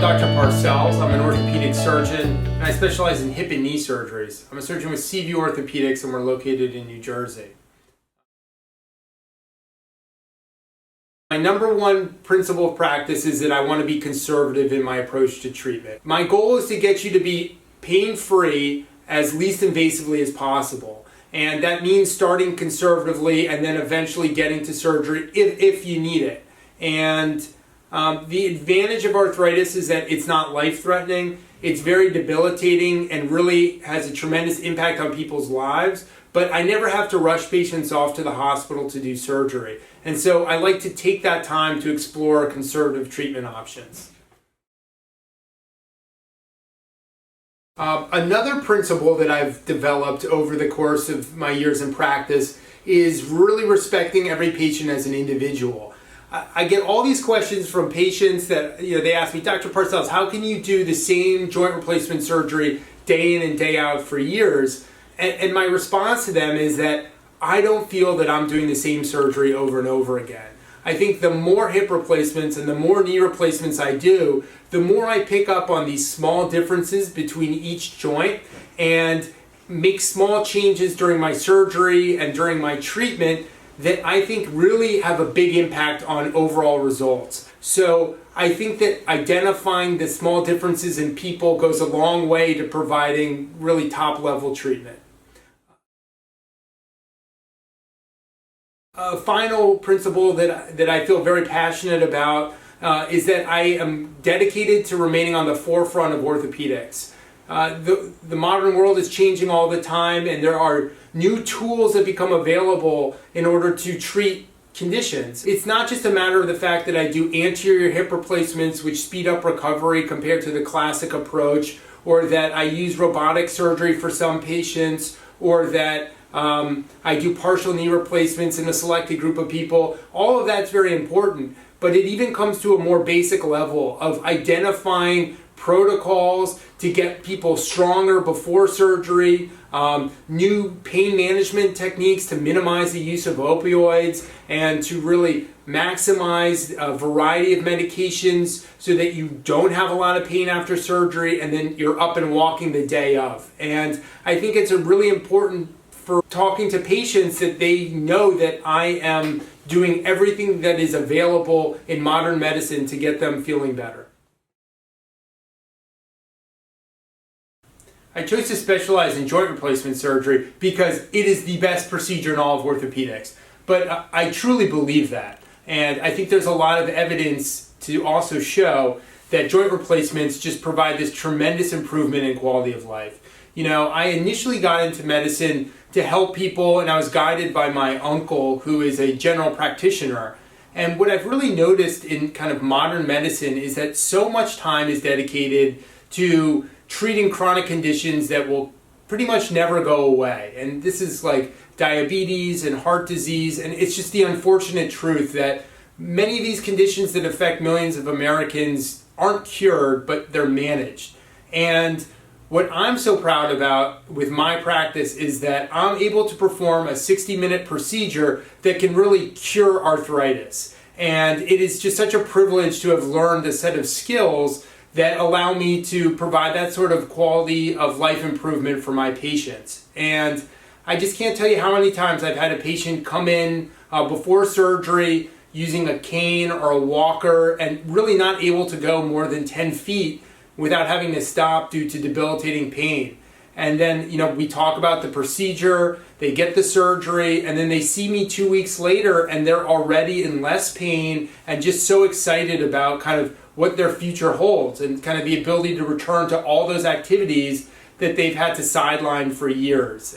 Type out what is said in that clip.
Dr. Parcells. I'm an orthopedic surgeon and I specialize in hip and knee surgeries. I'm a surgeon with Seaview Orthopaedics and we're located in New Jersey. My number one principle of practice is that I want to be conservative in my approach to treatment. My goal is to get you to be pain-free as least invasively as possible. And that means starting conservatively and then eventually getting to surgery if you need it. And the advantage of arthritis is that it's not life-threatening, it's very debilitating and really has a tremendous impact on people's lives, but I never have to rush patients off to the hospital to do surgery. And so I like to take that time to explore conservative treatment options. Another principle that I've developed over the course of my years in practice is really respecting every patient as an individual. I get all these questions from patients that they ask me, Dr. Parcells, how can you do the same joint replacement surgery day in and day out for years? And my response to them is that I don't feel that I'm doing the same surgery over and over again. I think the more hip replacements and the more knee replacements I do, the more I pick up on these small differences between each joint and make small changes during my surgery and during my treatment that I think really have a big impact on overall results. So I think that identifying the small differences in people goes a long way to providing really top-level treatment. A final principle that I feel very passionate about is that I am dedicated to remaining on the forefront of orthopedics. The modern world is changing all the time and there are new tools that become available in order to treat conditions. It's not just a matter of the fact that I do anterior hip replacements which speed up recovery compared to the classic approach, or that I use robotic surgery for some patients, or that I do partial knee replacements in a selected group of people. All of that's very important, but it even comes to a more basic level of identifying protocols to get people stronger before surgery, new pain management techniques to minimize the use of opioids, and to really maximize a variety of medications so that you don't have a lot of pain after surgery and then you're up and walking the day of. And I think it's a really important for talking to patients that they know that I am doing everything that is available in modern medicine to get them feeling better. I chose to specialize in joint replacement surgery because it is the best procedure in all of orthopedics. But I truly believe that. And I think there's a lot of evidence to also show that joint replacements just provide this tremendous improvement in quality of life. I initially got into medicine to help people, and I was guided by my uncle, who is a general practitioner. And what I've really noticed in kind of modern medicine is that so much time is dedicated to treating chronic conditions that will pretty much never go away. And this is like diabetes and heart disease, and it's just the unfortunate truth that many of these conditions that affect millions of Americans aren't cured, but they're managed. And what I'm so proud about with my practice is that I'm able to perform a 60-minute procedure that can really cure arthritis. And it is just such a privilege to have learned a set of skills that allow me to provide that sort of quality of life improvement for my patients. And I just can't tell you how many times I've had a patient come in before surgery using a cane or a walker and really not able to go more than 10 feet without having to stop due to debilitating pain. And then, we talk about the procedure, they get the surgery, and then they see me 2 weeks later and they're already in less pain and just so excited about kind of what their future holds and kind of the ability to return to all those activities that they've had to sideline for years.